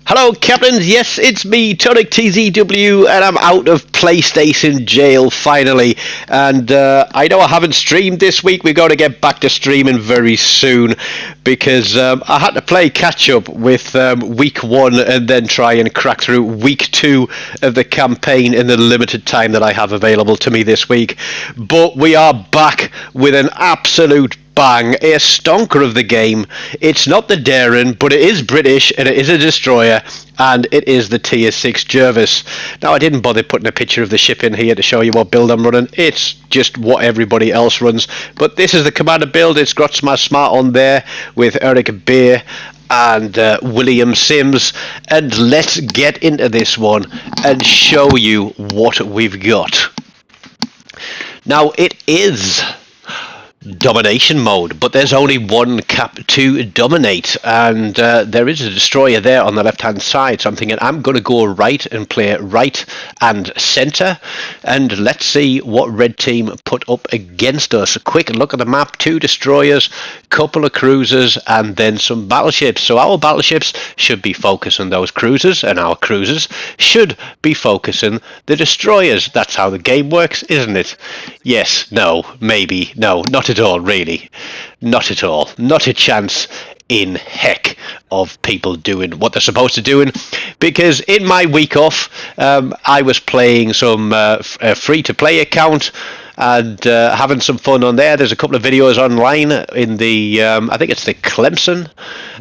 Hello, Captains. Yes, it's me, TONIK TZW, and I'm out of PlayStation jail finally. And I know I haven't streamed this week. We've got to get back to streaming very soon because I had to play catch up with week 1 and then try and crack through week 2 of the campaign in the limited time that I have available to me this week. But we are back with an absolute bang, a stonker of the game. It's not the Darren, but it is British and it is a destroyer, and it is the Tier 6 Jervis. Now, I didn't bother putting a picture of the ship in here to show you what build I'm running. It's just what everybody else runs. But this is the commander build. It's got my smart on there with Eric Beer and William Sims. And let's get into this one and show you what we've got. Now, it is domination mode, but there's only one cap to dominate, and there is a destroyer there on the left hand side, so I'm thinking I'm going to go right and play right and center, and let's see what red team put up against us. A quick look at the map: 2 destroyers, couple of cruisers, and then some battleships. So our battleships should be focusing those cruisers, and our cruisers should be focusing the destroyers. That's how the game works, isn't it? Yes, no, maybe, no, not at all, really. Not at all. Not a chance in heck of people doing what they're supposed to doing, because in my week off I was playing some free-to-play account and having some fun on there. There's a couple of videos online in the I think it's the Clemson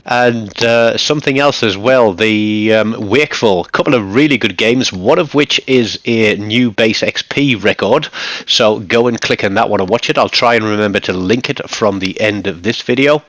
and something else as well, the Wakeful. A couple of really good games, one of which is a new base XP record, so go and click on that one and watch it. I'll try and remember to link it from the end of this video.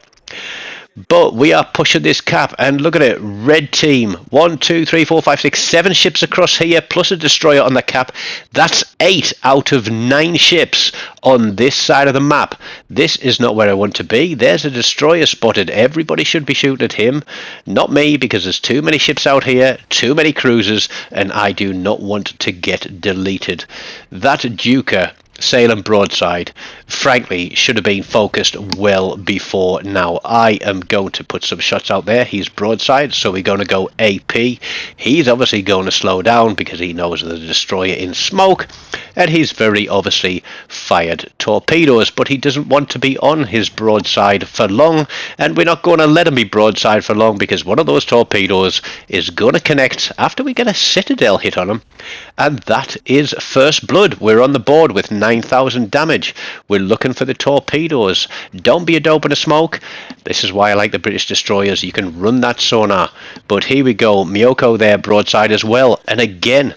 But we are pushing this cap, and look at it, red team, 1, 2, 3, 4, 5, 6, 7 ships across here, plus a destroyer on the cap. That's 8 out of 9 ships on this side of the map. This is not where I want to be. There's a destroyer spotted. Everybody should be shooting at him, not me, because there's too many ships out here, too many cruisers, and I do not want to get deleted. That Duker sailing broadside, frankly, should have been focused well before now. I am going to put some shots out there. He's broadside, so we're going to go AP. He's obviously going to slow down because he knows the destroyer in smoke, and he's very obviously fired torpedoes, but he doesn't want to be on his broadside for long, and we're not going to let him be broadside for long because one of those torpedoes is going to connect after we get a citadel hit on him, and that is first blood. We're on the board with 9,000 damage. We're looking for the torpedoes. Don't be a dope in the smoke. This is why I like the British destroyers. You can run that sonar. But here we go. Miyoko there broadside as well. And again,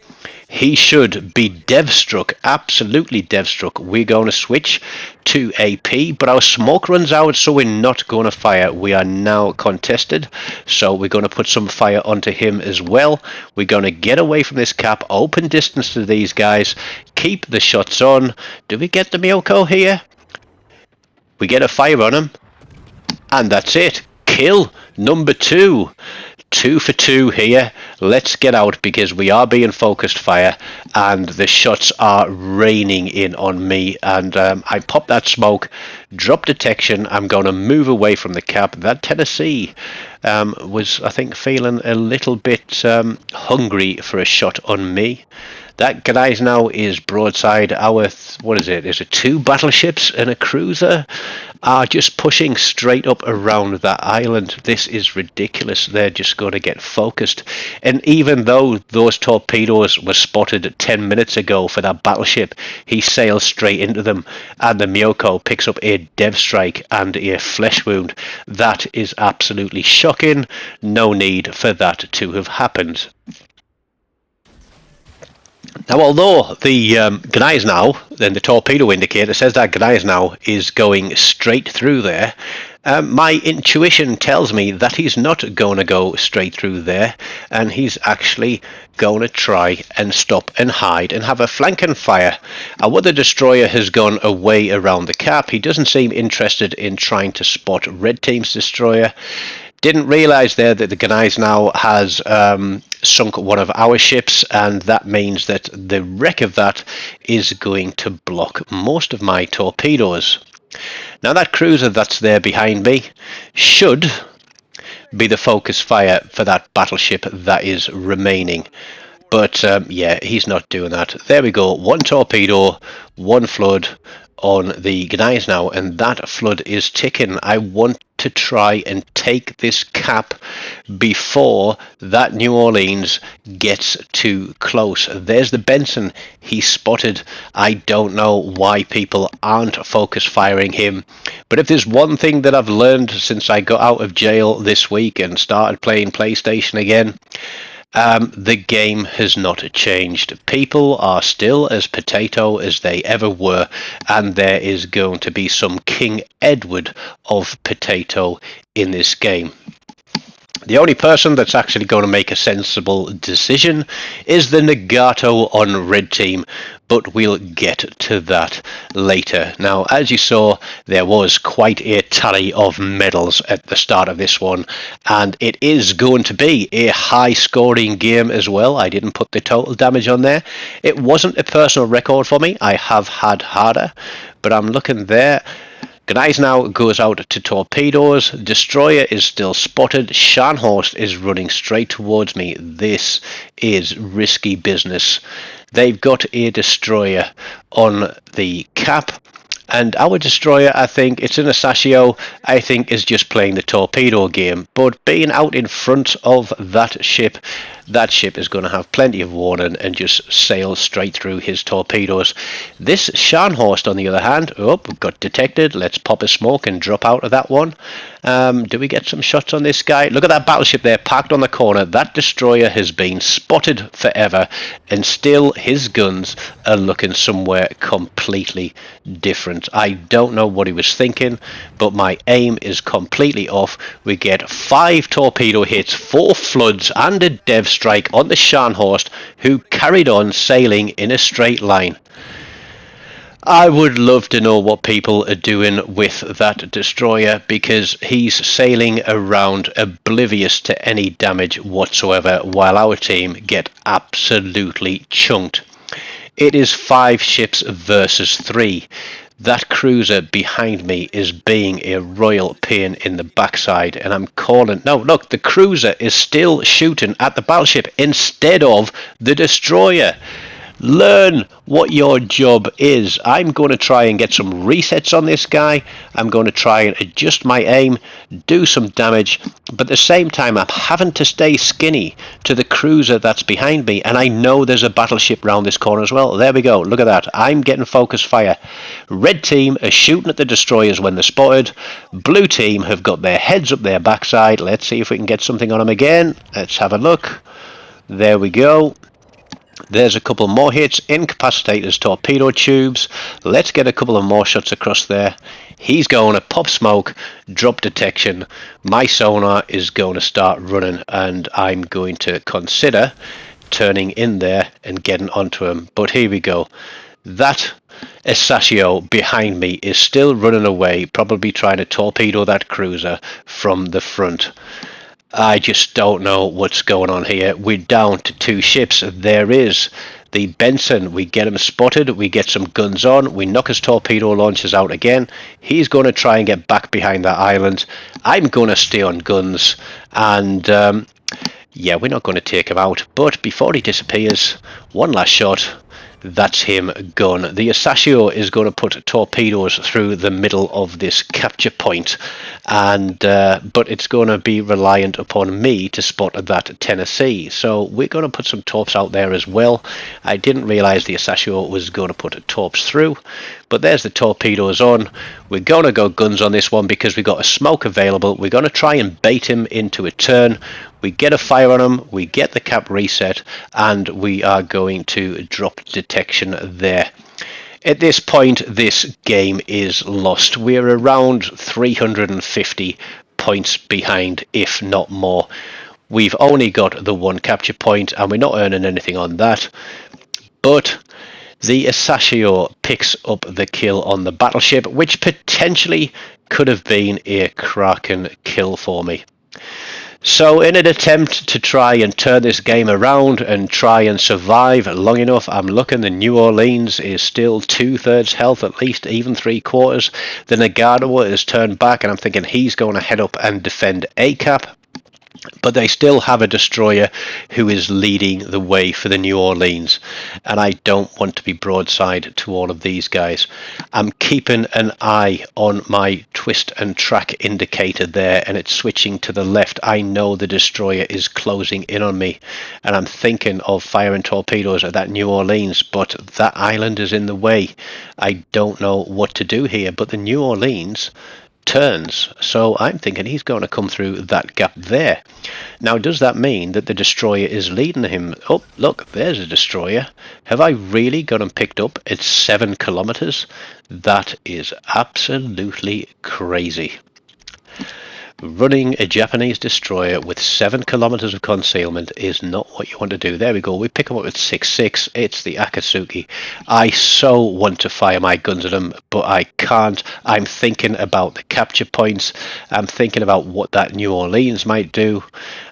he should be dev-struck, absolutely dev-struck. We're going to switch to AP, but our smoke runs out, so we're not going to fire. We are now contested, so we're going to put some fire onto him as well. We're going to get away from this cap, open distance to these guys, keep the shots on. Do we get the Miyoko here? We get a fire on him, and that's it. Kill number 2. 2 for 2 here. Let's get out because we are being focused fire and the shots are raining in on me, and I popped that smoke, drop detection. I'm going to move away from the cap. That Tennessee was, I think, feeling a little bit hungry for a shot on me. That guys now is broadside. Our, what is it? Is it 2 battleships and a cruiser? Are just pushing straight up around that island. This is ridiculous. They're just going to get focused. And even though those torpedoes were spotted 10 minutes ago for that battleship, he sails straight into them, and the Miyoko picks up a dev strike and a flesh wound. That is absolutely shocking. No need for that to have happened. Now, although the Gneis now, then the torpedo indicator says that Gneis now is going straight through there, my intuition tells me that he's not going to go straight through there, and he's actually going to try and stop and hide and have a flanking fire. Our other destroyer has gone away around the cap. He doesn't seem interested in trying to spot red team's destroyer. Didn't realise there that the Gneis now has sunk one of our ships, and that means that the wreck of that is going to block most of my torpedoes. Now that cruiser that's there behind me should be the focus fire for that battleship that is remaining. But yeah, he's not doing that. There we go. One torpedo, one flood on the Gneiss now, and that flood is ticking. I want to try and take this cap before that New Orleans gets too close. There's the Benson he spotted. I don't know why people aren't focus firing him, but if there's one thing that I've learned since I got out of jail this week and started playing PlayStation again, the game has not changed. People are still as potato as they ever were, and there is going to be some King Edward of potato in this game. The only person that's actually going to make a sensible decision is the Nagato on red team, but we'll get to that later. Now, as you saw, there was quite a tally of medals at the start of this one, and it is going to be a high-scoring game as well. I didn't put the total damage on there. It wasn't a personal record for me. I have had harder, but I'm looking there. Gneiss now goes out to torpedoes. Destroyer is still spotted. Scharnhorst is running straight towards me. This is risky business. They've got a destroyer on the cap, and our destroyer, I think, it's an Asashio, I think, is just playing the torpedo game. But being out in front of that ship is going to have plenty of warning and just sail straight through his torpedoes. This Scharnhorst, on the other hand, got detected. Let's pop a smoke and drop out of that one. Do we get some shots on this guy? Look at that battleship there, parked on the corner. That destroyer has been spotted forever, and still his guns are looking somewhere completely different. I don't know what he was thinking, but my aim is completely off. We get 5 torpedo hits, 4 floods, and a dev strike on the Scharnhorst, who carried on sailing in a straight line. I would love to know what people are doing with that destroyer, because he's sailing around oblivious to any damage whatsoever, while our team get absolutely chunked. It is 5 ships versus 3. That cruiser behind me is being a royal pain in the backside, and I'm calling... No, look, the cruiser is still shooting at the battleship instead of the destroyer. Learn what your job is. I'm going to try and get some resets on this guy. I'm going to try and adjust my aim, do some damage, but at the same time I'm having to stay skinny to the cruiser that's behind me, and I know there's a battleship round this corner as well. There we go, look at that. I'm getting focus fire. Red team are shooting at the destroyers when they're spotted. Blue team have got their heads up their backside. Let's see if we can get something on them again. Let's have a look. There we go. There's a couple more hits. Incapacitators, torpedo tubes. Let's get a couple of more shots across there. He's going to pop smoke, drop detection. My sonar is going to start running, and I'm going to consider turning in there and getting onto him. But here we go. That Asashio behind me is still running away, probably trying to torpedo that cruiser from the front. I just don't know what's going on here. We're down to 2 ships. There is the Benson. We get him spotted. We get some guns on. We knock his torpedo launchers out again. He's going to try and get back behind that island. I'm going to stay on guns. And yeah, we're not going to take him out. But before he disappears, one last shot. That's him gone. The Asashio is going to put torpedoes through the middle of this capture point, and but it's going to be reliant upon me to spot that Tennessee. So we're going to put some torps out there as well. I didn't realize the Asashio was going to put torps through, but there's the torpedoes on. We're going to go guns on this one because we got a smoke available. We're going to try and bait him into a turn. We get a fire on him, we get the cap reset, and we are going to drop detection there. At this point, this game is lost. We're around 350 points behind, if not more. We've only got the 1 capture point, and we're not earning anything on that. But the Asashio picks up the kill on the battleship, which potentially could have been a Kraken kill for me. So in an attempt to try and turn this game around and try and survive long enough, I'm looking the New Orleans is still 2/3 health, at least even 3/4. The Nagato is turned back, and I'm thinking he's going to head up and defend A cap. But they still have a destroyer who is leading the way for the New Orleans, and I don't want to be broadside to all of these guys. I'm keeping an eye on my twist and track indicator there, and it's switching to the left. I know the destroyer is closing in on me, and I'm thinking of firing torpedoes at that New Orleans, but that island is in the way. I don't know what to do here, but the New Orleans turns, so I'm thinking he's going to come through that gap there. Now, does that mean that the destroyer is leading him? Oh, look, there's a destroyer. Have I really got him picked up at 7 kilometers? That is absolutely crazy. Running a Japanese destroyer with 7 kilometers of concealment is not what you want to do. There we go. We pick him up at 6.6. It's the Akatsuki. I so want to fire my guns at him, but I can't. I'm thinking about the capture points. I'm thinking about what that New Orleans might do.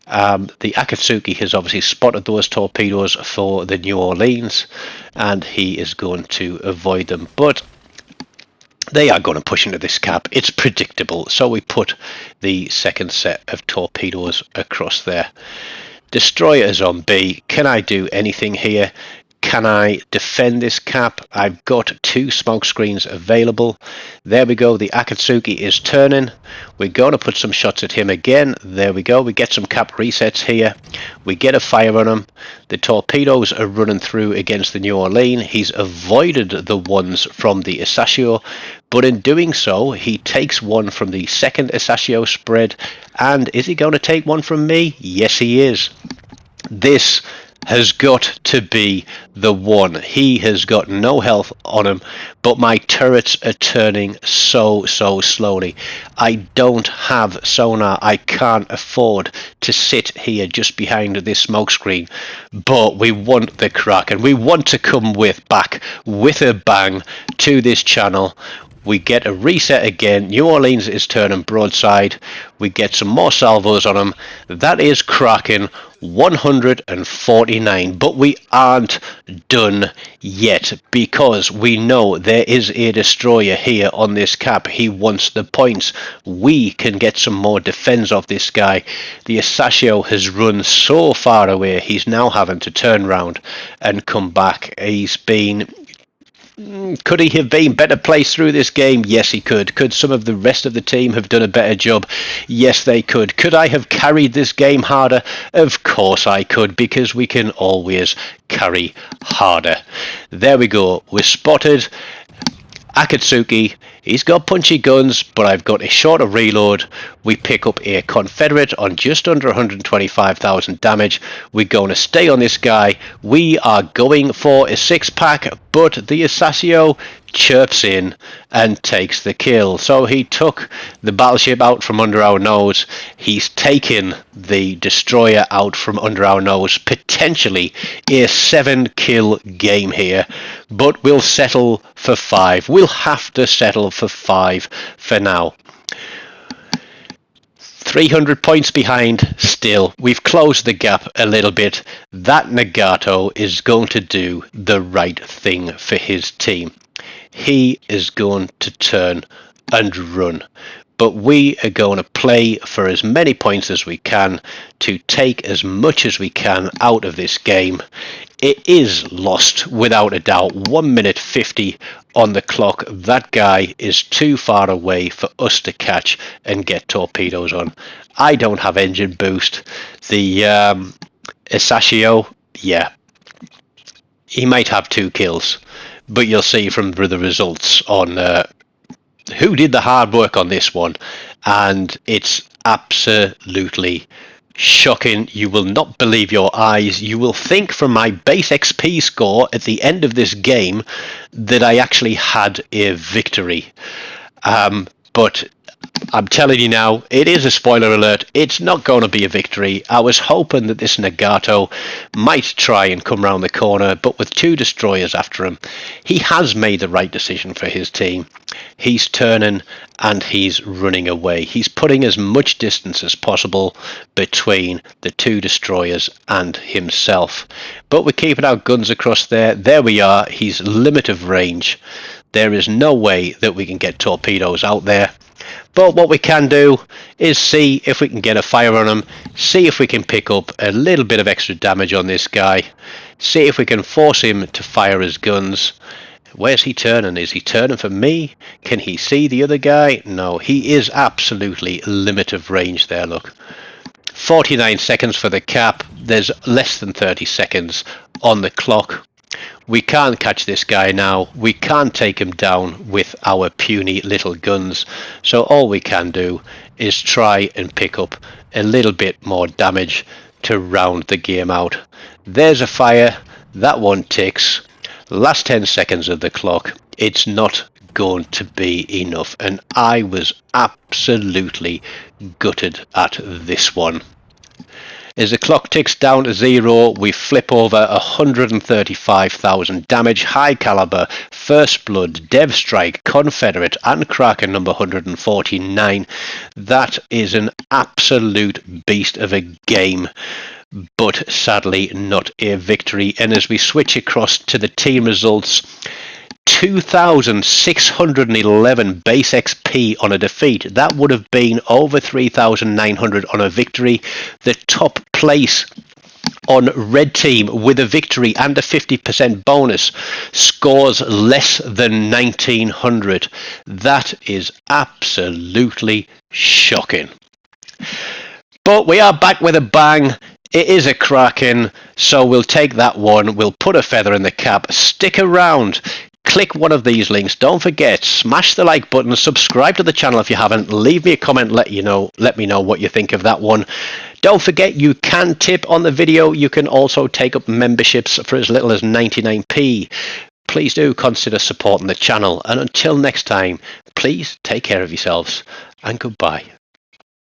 The Akatsuki has obviously spotted those torpedoes for the New Orleans, and he is going to avoid them. But they are going to push into this cap. It's predictable. So we put the second set of torpedoes across there. Destroyer is on B. Can I do anything here? Can I defend this cap? I've got 2 smoke screens available. There we go. The Akatsuki is turning. We're going to put some shots at him again. There we go. We get some cap resets here. We get a fire on him. The torpedoes are running through against the New Orleans. He's avoided the ones from the Isashio, but in doing so, he takes one from the second Isashio spread. And is he going to take one from me? Yes, he is. This has got to be the one. He has got no health on him, but my turrets are turning so slowly. I don't have sonar. I can't afford to sit here just behind this smoke screen, but we want the Kraken. We want to come back with a bang to this channel. We get a reset again. New Orleans is turning broadside. We get some more salvos on them. That is Kraken 149. But we aren't done yet, because we know there is a destroyer here on this cap. He wants the points. We can get some more defense off this guy. The Isashio has run so far away. He's now having to turn around and come back. He's been... Could he have been better placed through this game? Yes, he could. Could some of the rest of the team have done a better job? Yes, they could. Could I have carried this game harder? Of course I could, because we can always carry harder. There we go. We're spotted. Akatsuki, he's got punchy guns, but I've got a shorter reload. We pick up a Confederate on just under 125,000 damage. We're going to stay on this guy. We are going for a 6-pack, but the Isashio chirps in and takes the kill. So he took the battleship out from under our nose. He's taken the destroyer out from under our nose. Potentially a 7-kill game here, but we'll settle for 5. We'll have to settle for 5 for now. 300 points behind still. We've closed the gap a little bit. That Nagato is going to do the right thing for his team. He is going to turn and run. But we are going to play for as many points as we can to take as much as we can out of this game. It is lost without a doubt. 1 minute 50 on the clock. That guy is too far away for us to catch and get torpedoes on. I don't have engine boost. The Isashio, yeah, he might have 2 kills, but you'll see from the results on who did the hard work on this one, and it's absolutely shocking. You will not believe your eyes. You will think from my base XP score at the end of this game that I actually had a victory, but I'm telling you now, it is a spoiler alert. It's not going to be a victory. I was hoping that this Nagato might try and come round the corner, but with 2 destroyers after him, he has made the right decision for his team. He's turning and he's running away. He's putting as much distance as possible between the 2 destroyers and himself. But we're keeping our guns across there. There we are. He's limit of range. There is no way that we can get torpedoes out there. But what we can do is see if we can get a fire on him, see if we can pick up a little bit of extra damage on this guy, see if we can force him to fire his guns. Where's he turning? Is he turning for me? Can he see the other guy? No, he is absolutely limit of range there, look. 49 seconds for the cap. There's less than 30 seconds on the clock. We can't catch this guy now. We can't take him down with our puny little guns. So all we can do is try and pick up a little bit more damage to round the game out. There's a fire. That one ticks. Last 10 seconds of the clock. It's not going to be enough. And I was absolutely gutted at this one. As the clock ticks down to 0, we flip over 135,000 damage, high caliber, first blood, dev strike, confederate and Kraken number 149. That is an absolute beast of a game, but sadly not a victory. And as we switch across to the team results, 2,611 base XP on a defeat. That would have been over 3,900 on a victory. The top place on red team with a victory and a 50% bonus scores less than 1,900. That is absolutely shocking. But we are back with a bang. It is a Kraken, so we'll take that one. We'll put a feather in the cap. Stick around. Click one of these links. Don't forget, smash the like button, subscribe to the channel if you haven't, leave me a comment, let me know what you think of that one. Don't forget, you can tip on the video. You can also take up memberships for as little as 99p. Please do consider supporting the channel, and until next time, please take care of yourselves and goodbye.